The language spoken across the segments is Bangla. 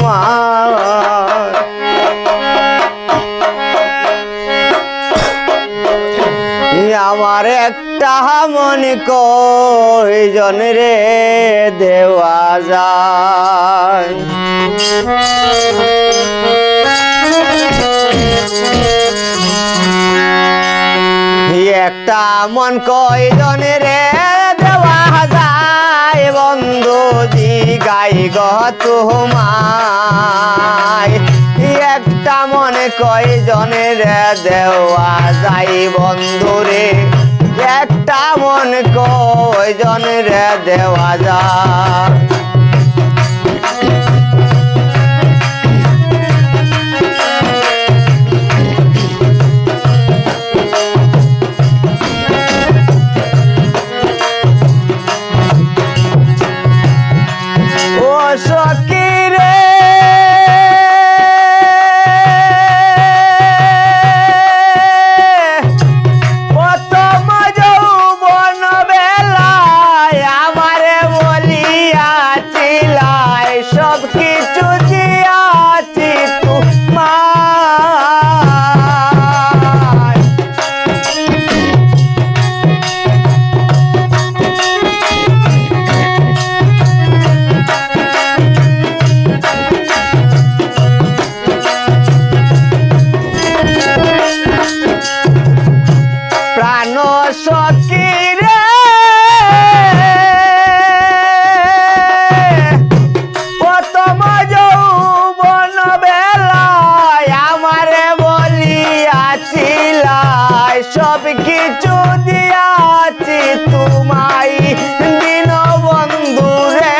তোমার আমার একটা মন কয়জন রে দেওয়া যায় একটা মন কয়জন রে দেওয়া যায় বন্ধু জি গাই গো তোমায় একটা মন কয়জন রে দেওয়া যায় বন্ধু রে একটা মন কয়জন রে দেওয়া যায় সব কিছু দিয়াছি তোমায় দীনবন্ধু রে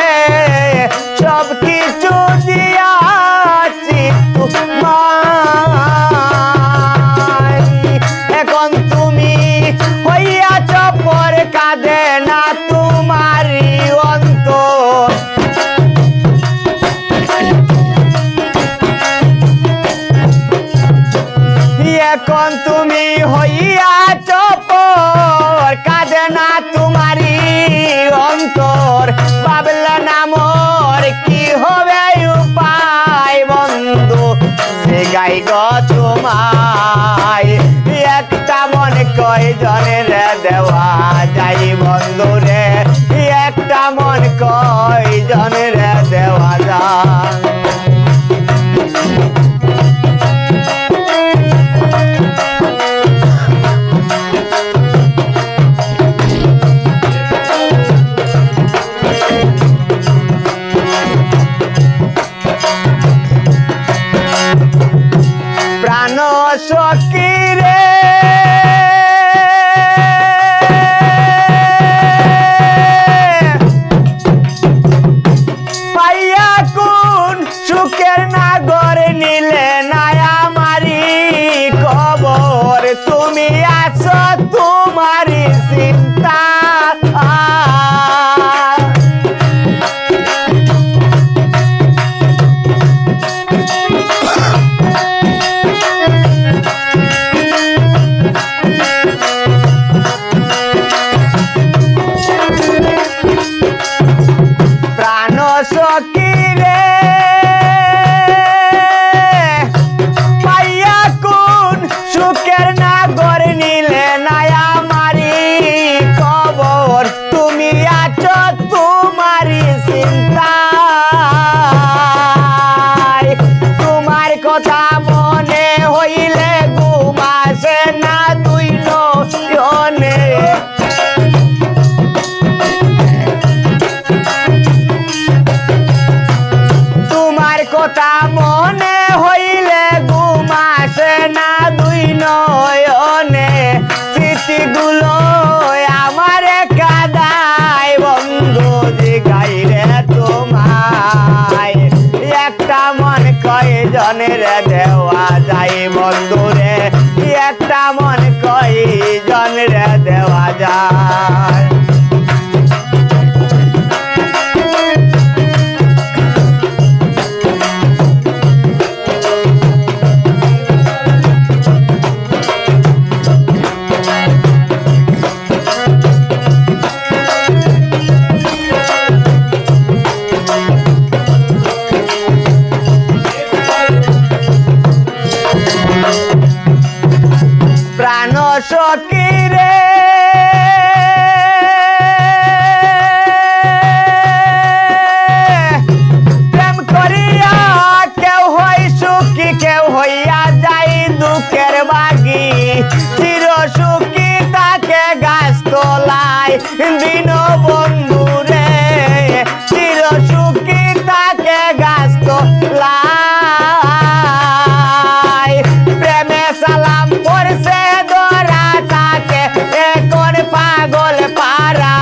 সব কিছু দিয়াছি তোমায় এখন তুমি হইয়াছ পর কাঁদে না তোমারই অন্তর এখন তুমি হইয়াছ পর কাঁদে না তোমারই অন্তর ভাবলে না মোর কি হবে উপায় বন্ধু যে গাই গো তোমায় একটা মন কয়জনের দেওয়া যাই বন্ধু রে একটা মন কয়জনের দেওয়া যায় প্রাণ সখী রে পাইয়া কোন সুখের নাগর নিলে না আমারি খবর তুমি আছো তোমারি চিন্তা সখী রে পাইয়া কোন সুখের নাগর নিলে না আমারি খবর তুমি আছো তোমারি চিন্তা তোমার কথা মনে হইলে ঘুম আসে না দুই নয়নে কথা মনে হইলে ঘুম আসে না দুই নয়নে স্মৃতিগুলো আমার কাদায় বন্ধু যে গাইরে তোমায় একটা মন কয়জনের দেওয়া যায় বন্ধু রে একটা মন কয়জনের দেওয়া যায় দিন বন্ধু রে চির সুখী তাকে গাছ লাই প্রেমে সালাম করছে দরা তাকে এখন পাগল পারা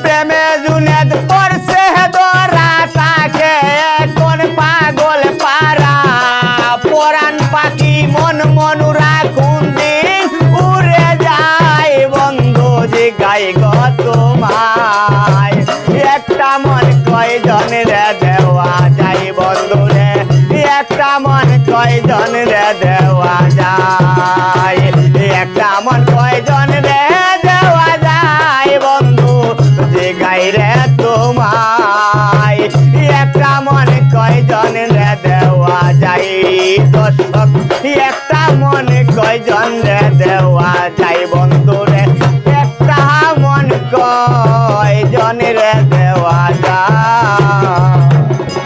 প্রেমে জুনেদ করছে দরা তাকে এখন পাগল পারা পরাণ পাখি মন মনুরা কোন দিন উড়ে যায় বন্ধু জিগাই গো তোমায় একটা মন কয়জন রে দেওয়া যায় বন্ধু রে একটা মন কয়জন রে দেওয়া যায় একটা মন কয়জন রে দেওয়া যায় বন্ধু জিগাই রে তোমায় একটা মন কয়জন রে দেওয়া যায় দর্শক একটা মন কয়জন রে